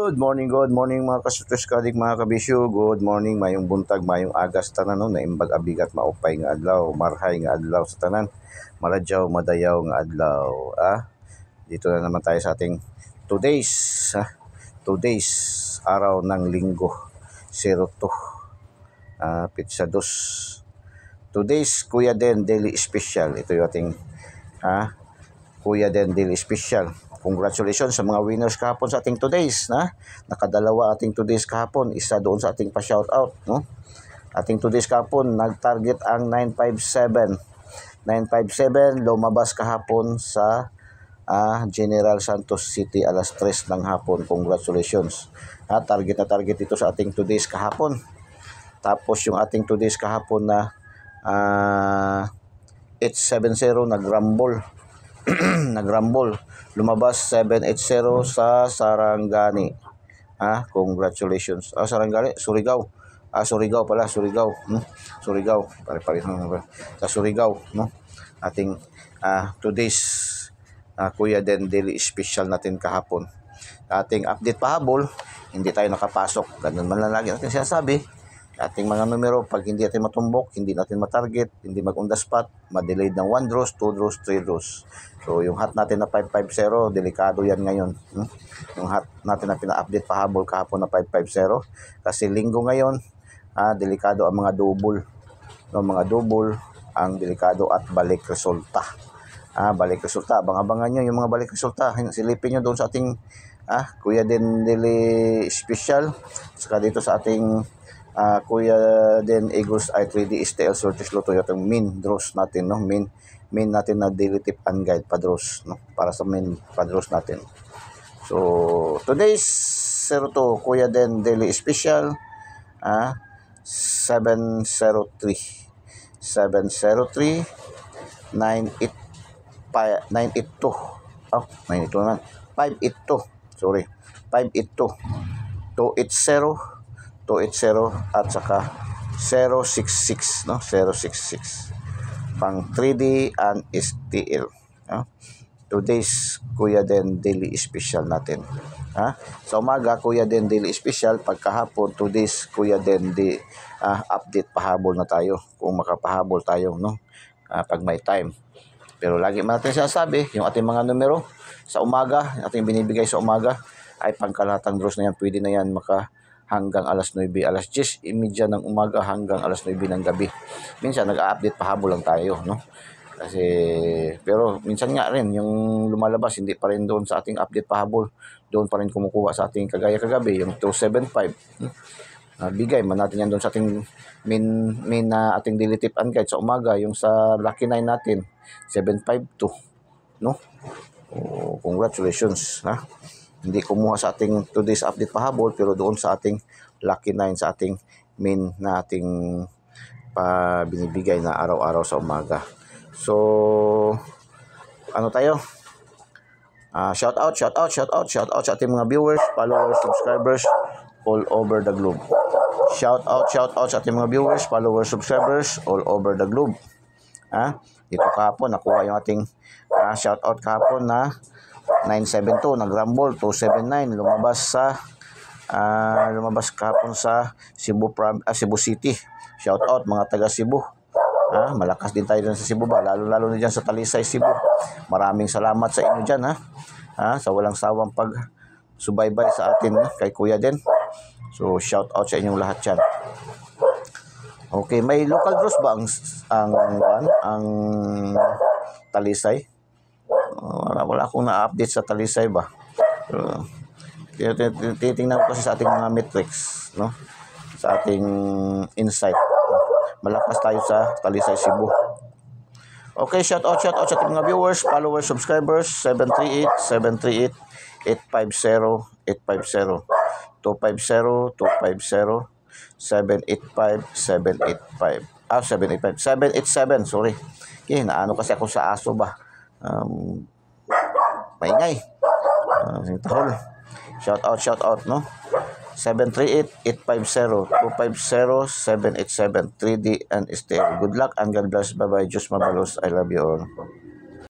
Good morning mga kasutres kadig mga kabisyo. Good morning, mayong buntag, mayong agas tanan no, naimbag abigat maupay nga adlaw, marhay nga adlaw sa tanan. Maradyaw, madayaw nga adlaw. Dito na naman tayo sa ating 2 days, 2 days araw ng linggo. 02 Pizza 2. 2 days Kuya Den Daily Special. Ito yung ating Kuya Den Daily Special. Congratulations sa mga winners kahapon sa ating 2 days. Nakadalawa ating 2 days kahapon. Isa doon sa ating pa-shoutout. No? Ating 2 days kahapon, nag-target ang 957. 957, lumabas kahapon sa General Santos City alas 3 ng hapon. Congratulations. Target na target ito sa ating 2 days kahapon. Tapos yung ating 2 days kahapon na 870, nag-rumble. Nag-rumble. Lumabas 780 sa Sarangani. Congratulations. Sarangani, Surigao. Surigao pala, Surigao. Surigao. Pare-pare sa Surigao, no? Ating 2 days Kuya Den Daily Special natin kahapon. Ating update pahabol, hindi tayo nakapasok. Ganun man lang lagi natin sinasabi. Ating mga numero, pag hindi natin matumbok, hindi natin matarget, hindi mag-on the spot, ma-delayed ng 1 draws, 2 draws, 3 draws. So, yung hat natin na 550, delikado yan ngayon. Yung hat natin na pina-update pahabol kahapon na 550. Kasi linggo ngayon, delikado ang mga double. No, mga double, ang delikado at balik resulta. Balik resulta. Abang-abangan nyo yung mga balik resulta. Silipin nyo doon sa ating Kuya Den Daily Special. Saka dito sa ating Kuya Den Eagles i3D STL Sorties Lotto, yung main draws natin, no? Main natin na daily tip and guide pa-draws, no? Para sa main pa-draws natin. So, today's 02 Kuya Den Daily Special 703 982 982 naman 582, sorry, 582 280 at saka 066, no? 066 pang 3D and STL. Today's Kuya Den Daily Special natin. Sa umaga, Kuya Den Daily Special. Pagkahapon, today's Kuya Den update pahabol na tayo. Kung makapahabol tayo, no? Pag may time. Pero lagi man natin sinasabi, yung ating mga numero sa umaga, ating binibigay sa umaga, ay pangkalahatang draws na yan. Pwede na yan hanggang alas 9, alas 10:30 ng umaga hanggang alas 9 ng gabi. Minsan nag-a-update pahabol lang tayo, no? Kasi pero minsan nga rin yung lumalabas hindi pa rin doon sa ating update pahabol. Doon pa rin kumukuha sa ating kagaya kagabi yung 275. Bigay man natin yan doon sa ating main na ating daily tip and guide sa umaga, yung sa Lucky 9 natin 752, no? Congratulations, Hindi kumuha sa ating today's update pahabol, pero doon sa ating Lucky 9, sa ating main na ating binibigay na araw-araw sa umaga. So, ano tayo? Shout out sa ating mga viewers, followers, subscribers all over the globe. Shout out sa ating mga viewers, followers, subscribers all over the globe. Dito kahapon, nakuha yung ating shout out kahapon na 972, nag-rumble, 279, lumabas kahapon sa Cebu City. Shout out mga taga Cebu. Malakas din tayo dyan sa Cebu ba, lalo na dyan sa Talisay, Cebu. Maraming salamat sa inyo dyan, sa walang sawang pag-subaybay sa atin kay Kuya Den. So shout out sa inyong lahat dyan. Okay, may local draws ba ang Talisay? Wala akong na-update sa Talisay ba. Titingnan ko kasi sa ating mga metrics, no? Sa ating insight. Malakas tayo sa Talisay, Cebu. Okay, shout out sa ating mga viewers, followers, subscribers, 738 850 250 785 787, sorry. Okay, naano kasi ako sa aso ba. Maingay. Tahol. Shout out, no? 738-850-250-787 3D and STL. Good luck and God bless. Bye-bye. Diyos mabalos. I love you all.